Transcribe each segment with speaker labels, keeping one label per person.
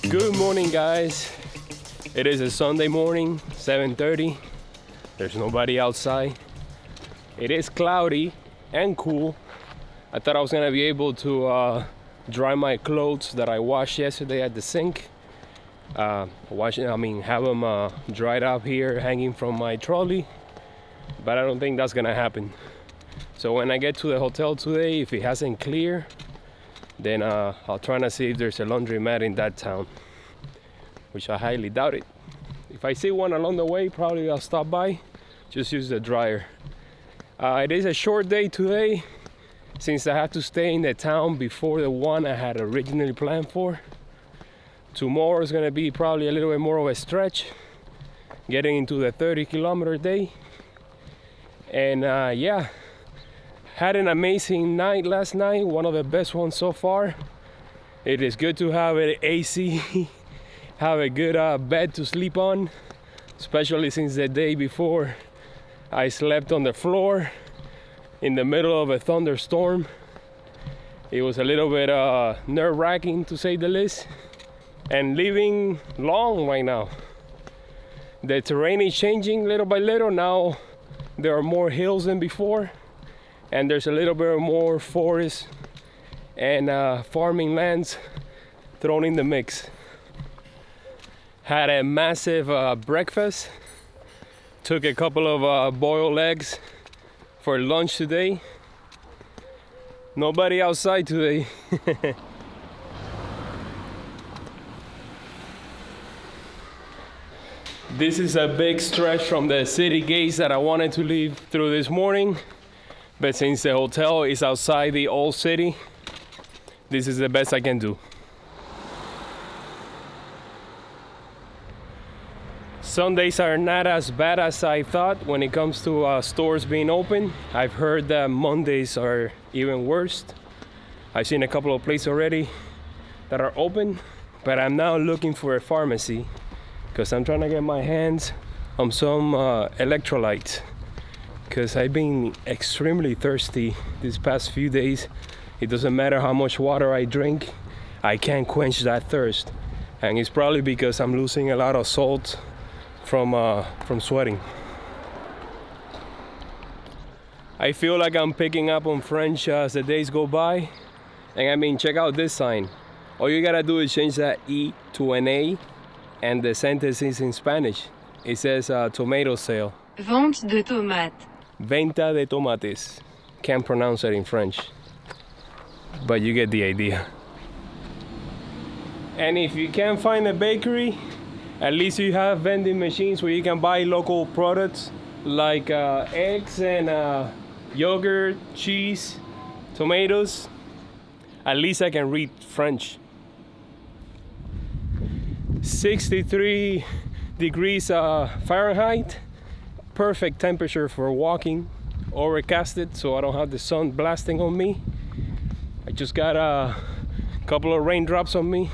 Speaker 1: Good morning, guys. It is a Sunday morning, 7:30. There's nobody outside. It is cloudy and cool. I thought I was gonna be able to dry my clothes that I washed yesterday at the sink. Have them dried up here, hanging from my trolley. But I don't think that's gonna happen. So when I get to the hotel today, if it hasn't cleared, then I'll try to see if there's a laundromat in that town, which I highly doubt it. If I see one along the way, probably I'll stop by, just use the dryer. It is a short day today, since I had to stay in the town before the one I had originally planned for. Tomorrow is gonna be probably a little bit more of a stretch, getting into the 30-kilometer day. And yeah, had an amazing night last night, one of the best ones so far. It is good to have an AC, have a good bed to sleep on, especially since the day before I slept on the floor in the middle of a thunderstorm. It was a little bit nerve-wracking, to say the least. And leaving Laon right now, the terrain is changing little by little. Now there are more hills than before, and there's a little bit more forest and farming lands thrown in the mix. Had a massive breakfast. Took a couple of boiled eggs for lunch today. Nobody outside today. This is a big stretch from the city gates that I wanted to leave through this morning. But since the hotel is outside the old city, this is the best I can do. Sundays are not as bad as I thought when it comes to stores being open. I've heard that Mondays are even worse. I've seen a couple of places already that are open, but I'm now looking for a pharmacy because I'm trying to get my hands on some electrolytes, because I've been extremely thirsty these past few days. It doesn't matter how much water I drink, I can't quench that thirst. And it's probably because I'm losing a lot of salt from sweating. I feel like I'm picking up on French as the days go by. And I mean, check out this sign. All you gotta do is change that E to an A, and the sentence is in Spanish. It says tomato sale.
Speaker 2: Vente de tomates.
Speaker 1: Venta de tomates. Can't pronounce it in French, but you get the idea. And if you can't find a bakery, at least you have vending machines where you can buy local products like eggs and yogurt, cheese, tomatoes. At least I can read French. 63 degrees Fahrenheit. Perfect temperature for walking. Overcasted, so I don't have the sun blasting on me. I just got a couple of raindrops on me.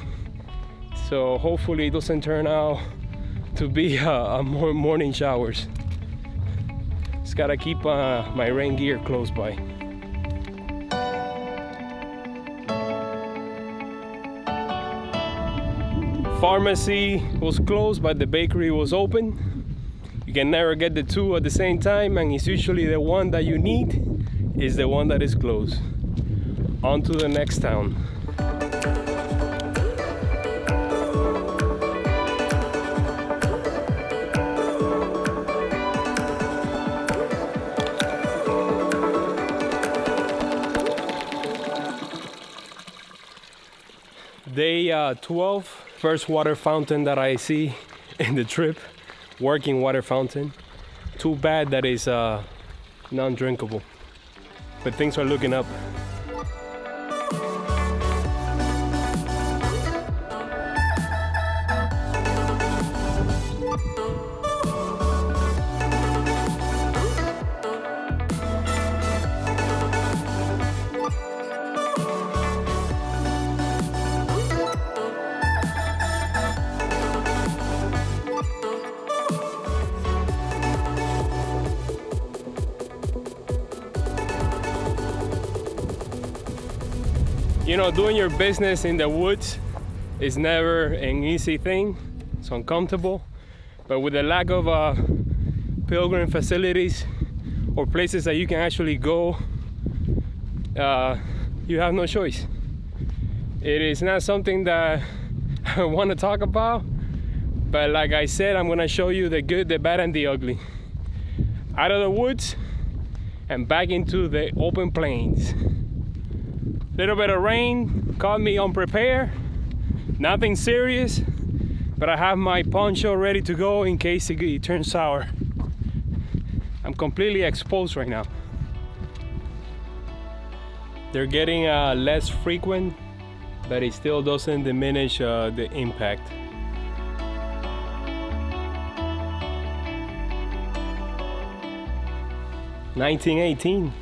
Speaker 1: So hopefully it doesn't turn out to be more morning showers. Just gotta keep my rain gear close by. Pharmacy was closed, but the bakery was open. You can never get the two at the same time, and it's usually the one that you need is the one that is closed. On to the next town. Day 12, first water fountain that I see in the trip, working water fountain. Too bad that is non-drinkable, but things are looking up. You know, doing your business in the woods is never an easy thing. It's uncomfortable, but with the lack of pilgrim facilities or places that you can actually go, you have no choice. It is not something that I want to talk about, but like I said, I'm gonna show you the good, the bad, and the ugly. Out of the woods and back into the open plains. Little bit of rain caught me unprepared. Nothing serious, but I have my poncho ready to go in case it turns sour. I'm completely exposed right now. They're getting less frequent, but it still doesn't diminish the impact. (1918),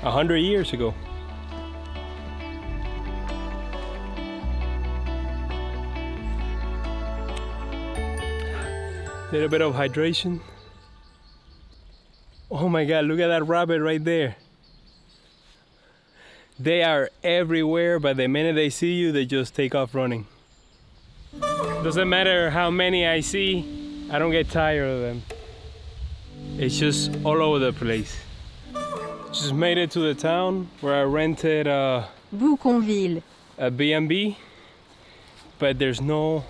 Speaker 1: 100 years ago. Little bit of hydration. Oh my God, look at that rabbit right there. They are everywhere, but the minute they see you, they just take off running. Doesn't matter how many I see, I don't get tired of them. It's just all over the place. Just made it to the town where I rented
Speaker 2: Bouconville.
Speaker 1: a B&B, but there's no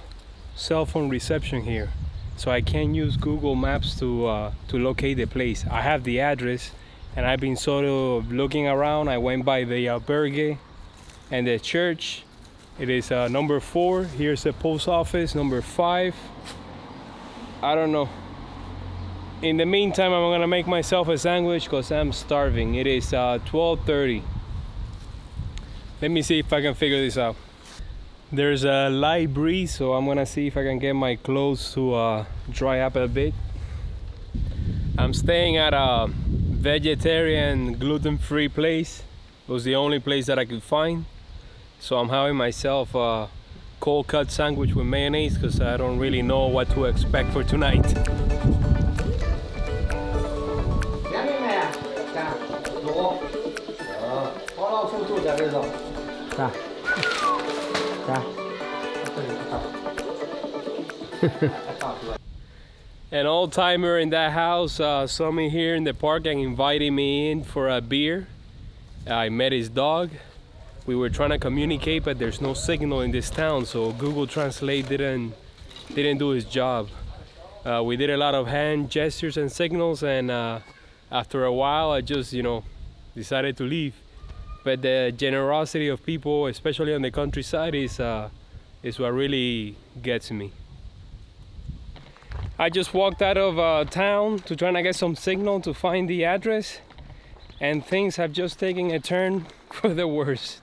Speaker 1: cell phone reception here. So I can't use Google Maps to locate the place. I have the address, and I've been sort of looking around. I went by the albergue and the church. It is number 4. Here's the post office, number 5. I don't know. In the meantime, I'm gonna make myself a sandwich because I'm starving. It is 12:30. Let me see if I can figure this out. There's a light breeze, so I'm gonna see if I can get my clothes to dry up a bit. I'm staying at a vegetarian, gluten-free place. It was the only place that I could find. So I'm having myself a cold cut sandwich with mayonnaise because I don't really know what to expect for tonight. An old timer in that house saw me here in the park and invited me in for a beer. I met his dog. We were trying to communicate, but there's no signal in this town, so Google Translate didn't do his job. We did a lot of hand gestures and signals, and after a while I just, decided to leave. But the generosity of people, especially on the countryside, is what really gets me. I just walked out of town to try to get some signal to find the address, and things have just taken a turn for the worse.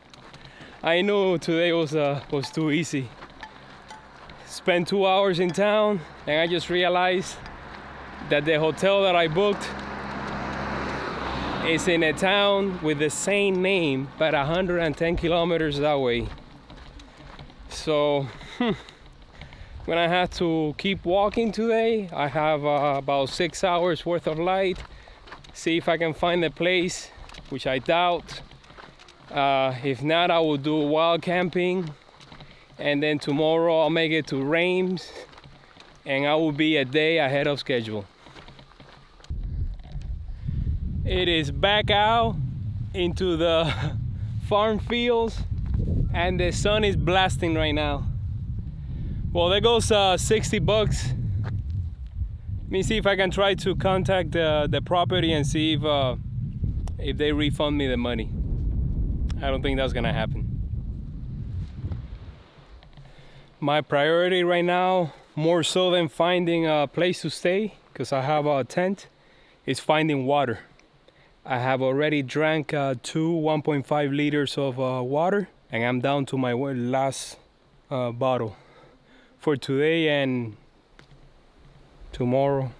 Speaker 1: I knew today was too easy. Spent 2 hours in town, and I just realized that the hotel that I booked is in a town with the same name, but 110 kilometers that way. So I'm gonna have to keep walking today. I have about 6 hours worth of light. See if I can find a place, which I doubt. If not, I will do wild camping, and then tomorrow I'll make it to Reims, and I will be a day ahead of schedule. It is back out into the farm fields, and the sun is blasting right now. Well, there goes $60. Let me see if I can try to contact the property and see if they refund me the money. I don't think that's gonna happen. My priority right now, more so than finding a place to stay, because I have a tent, is finding water. I have already drank 2 1.5 liters of water, and I'm down to my last bottle for today and tomorrow.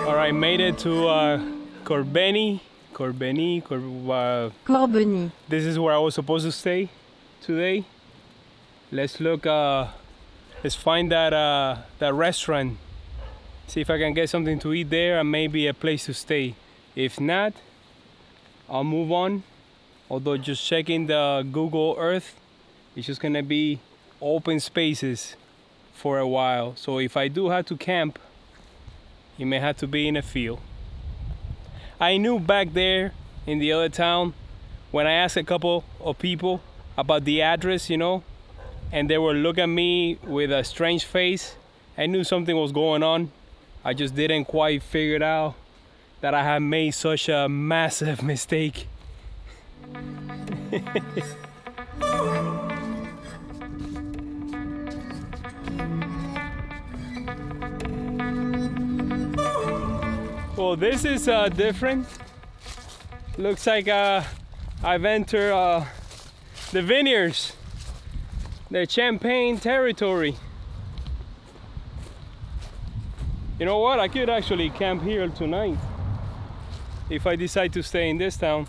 Speaker 1: All right, made it to Corbeny. This is where I was supposed to stay today. Let's look. Let's find that restaurant See if I can get something to eat there and maybe a place to stay. If not, I'll move on. Although just checking the Google Earth, it's just gonna be open spaces for a while. So if I do have to camp, it may have to be in a field. I knew back there in the other town, when I asked a couple of people about the address, you know, and they were looking at me with a strange face, I knew something was going on. I just didn't quite figure it out that I had made such a massive mistake. Well, this is different. Looks like I've entered the vineyards, the Champagne territory. You know what? I could actually camp here tonight if I decide to stay in this town.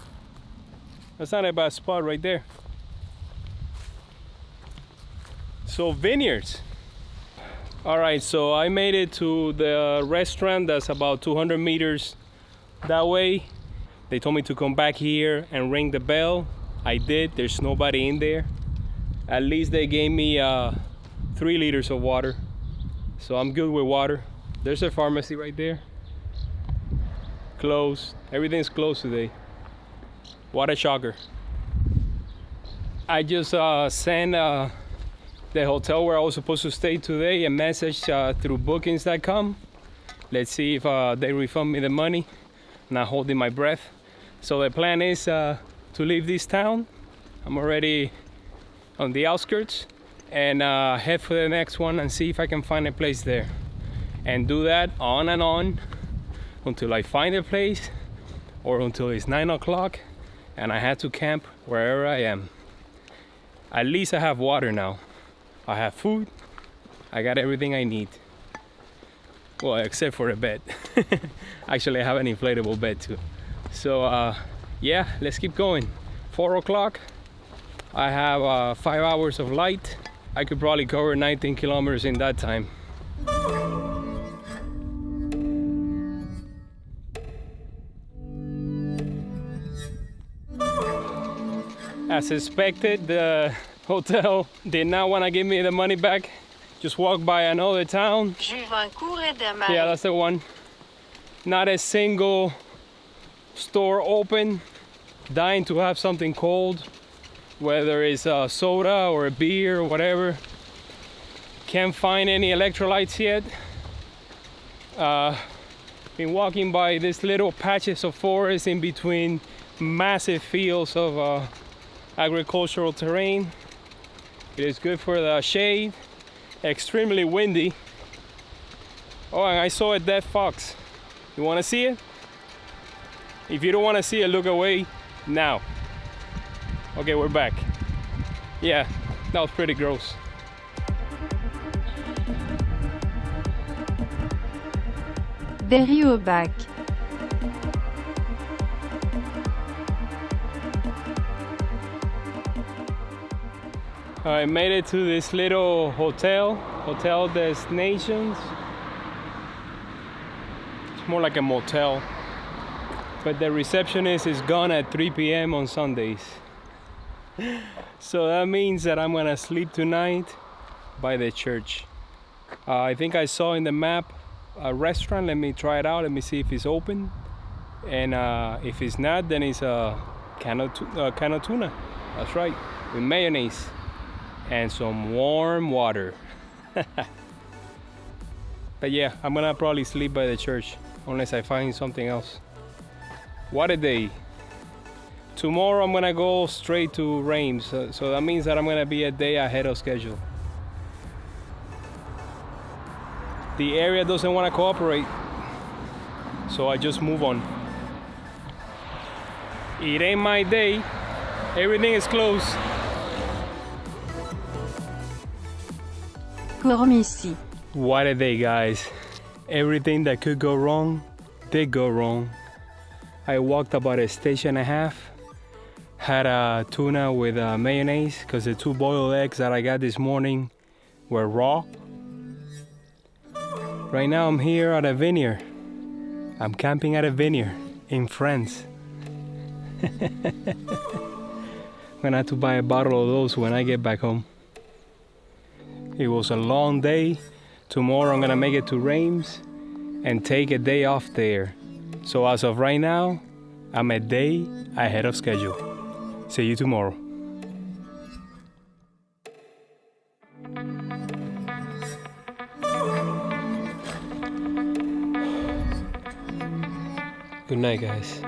Speaker 1: That's not a bad spot right there. So vineyards. All right, so I made it to the restaurant that's about 200 meters that way. They told me to come back here and ring the bell. I did. There's nobody in there. At least they gave me 3 liters of water. So I'm good with water. There's a pharmacy right there. Closed. Everything's closed today. What a shocker. I just sent the hotel where I was supposed to stay today a message through bookings.com. Let's see if they refund me the money. Not holding my breath. So the plan is to leave this town. I'm already on the outskirts and head for the next one and see if I can find a place there. And do that on and on until I find a place or until it's 9 o'clock and I have to camp wherever I am. At least I have water now. I have food. I got everything I need. Well, except for a bed. Actually, I have an inflatable bed too. So yeah, let's keep going. 4 o'clock. I have 5 hours of light. I could probably cover 19 kilometers in that time. As expected, the hotel did not want to give me the money back. Just walked by another town. Yeah, that's the one. Not a single store open. Dying to have something cold, whether it's a soda or a beer or whatever. Can't find any electrolytes yet. Been walking by these little patches of forest in between massive fields of agricultural terrain. It is good for the shade. Extremely windy. Oh, and I saw a dead fox. You want to see it? If you don't want to see it, look away now. Okay, we're back. Yeah, that was pretty gross.
Speaker 2: Berry-au-Bac.
Speaker 1: I made it to this little hotel destinations. It's more like a motel, but the receptionist is gone at 3 p.m. on Sundays. So that means that I'm gonna sleep tonight by the church. I think I saw in the map a restaurant. Let me try it out. Let me see if it's open. And if it's not, then it's a can of tuna. That's right, with mayonnaise and some warm water. But yeah, I'm gonna probably sleep by the church unless I find something else. What a day. Tomorrow I'm gonna go straight to Reims, so that means that I'm gonna be a day ahead of schedule. The area doesn't want to cooperate, so I just move on. It ain't my day. Everything is closed.
Speaker 2: Cormicy.
Speaker 1: What a day, guys. Everything that could go wrong did go wrong. I walked about a station and a half, had a tuna with mayonnaise because the 2 boiled eggs that I got this morning were raw. Right now I'm here at a vineyard. I'm camping at a vineyard in France. I'm gonna have to buy a bottle of those when I get back home. It was a long day. Tomorrow I'm gonna make it to Reims and take a day off there. So as of right now, I'm a day ahead of schedule. See you tomorrow. Good night, guys.